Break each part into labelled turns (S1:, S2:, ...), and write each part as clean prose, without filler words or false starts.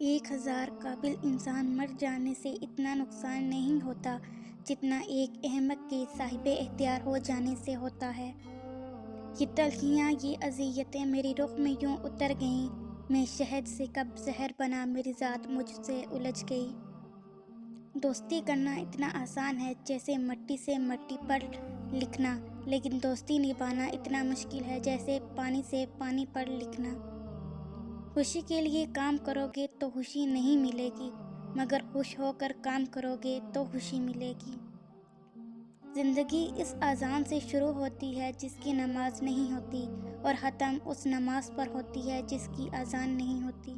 S1: 1000 قابل انسان مر جانے سے اتنا نقصان نہیں ہوتا جتنا ایک احمق کے صاحب اختیار ہو جانے سے ہوتا ہے۔ یہ تلخیاں، یہ اذیتیں میری رخ میں یوں اتر گئیں، میں شہد سے کب زہر بنا میری ذات مجھ سے الجھ گئی۔ دوستی کرنا اتنا آسان ہے جیسے مٹی سے مٹی پر لکھنا، لیکن دوستی نبھانا اتنا مشکل ہے جیسے پانی سے پانی پر لکھنا۔ خوشی کے لیے کام کرو گے تو خوشی نہیں ملے گی، مگر خوش ہو کر کام کرو گے تو خوشی ملے گی۔ زندگی اس اذان سے شروع ہوتی ہے جس کی نماز نہیں ہوتی، اور ختم اس نماز پر ہوتی ہے جس کی اذان نہیں ہوتی۔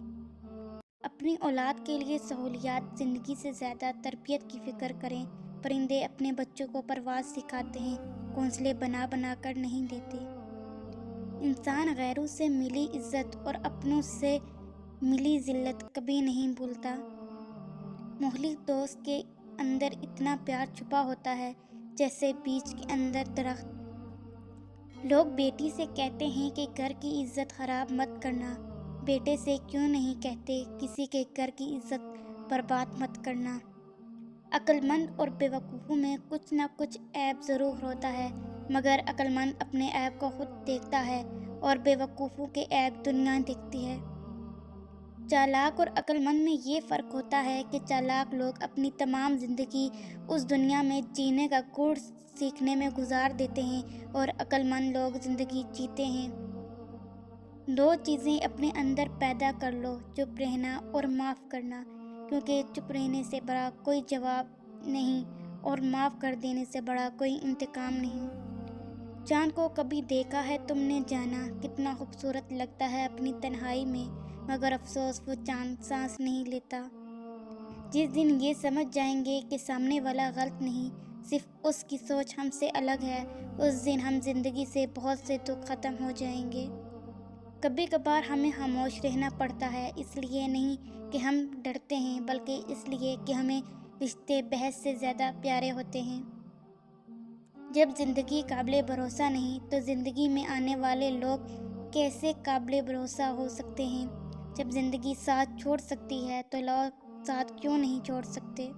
S1: اپنی اولاد کے لیے سہولیات زندگی سے زیادہ تربیت کی فکر کریں۔ پرندے اپنے بچوں کو پرواز سکھاتے ہیں، گھونسلے بنا بنا کر نہیں دیتے۔ انسان غیروں سے ملی عزت اور اپنوں سے ملی ذلت کبھی نہیں بھولتا۔ مخلص دوست کے اندر اتنا پیار چھپا ہوتا ہے جیسے بیج کے اندر درخت۔ لوگ بیٹی سے کہتے ہیں کہ گھر کی عزت خراب مت کرنا، بیٹے سے کیوں نہیں کہتے کسی کے گھر کی عزت برباد مت کرنا؟ عقل مند اور بے وقوفوں میں کچھ نہ کچھ عیب ضرور ہوتا ہے، مگر عقل مند اپنے عیب کو خود دیکھتا ہے اور بے وقوفوں کے عیب دنیا دیکھتی ہے۔ چالاک اور عقل مند میں یہ فرق ہوتا ہے کہ چالاک لوگ اپنی تمام زندگی اس دنیا میں جینے کا گڑ سیکھنے میں گزار دیتے ہیں، اور عقل مند لوگ زندگی جیتے ہیں۔ دو چیزیں اپنے اندر پیدا کر لو، چپ رہنا اور معاف کرنا، کیونکہ چپ رہنے سے بڑا کوئی جواب نہیں اور معاف کر دینے سے بڑا کوئی انتقام نہیں۔ چاند کو کبھی دیکھا ہے تم نے جانا، کتنا خوبصورت لگتا ہے اپنی تنہائی میں، مگر افسوس وہ چاند سانس نہیں لیتا۔ جس دن یہ سمجھ جائیں گے کہ سامنے والا غلط نہیں، صرف اس کی سوچ ہم سے الگ ہے، اس دن ہم زندگی سے بہت سے دکھ ختم ہو جائیں گے۔ کبھی کبھار ہمیں خاموش رہنا پڑتا ہے، اس لیے نہیں کہ ہم ڈرتے ہیں، بلکہ اس لیے کہ ہمیں رشتے بحث سے زیادہ پیارے ہوتے ہیں۔ جب زندگی قابل بھروسہ نہیں تو زندگی میں آنے والے لوگ کیسے قابل بھروسہ ہو سکتے ہیں؟ جب زندگی ساتھ چھوڑ سکتی ہے تو لوگ ساتھ کیوں نہیں چھوڑ سکتے؟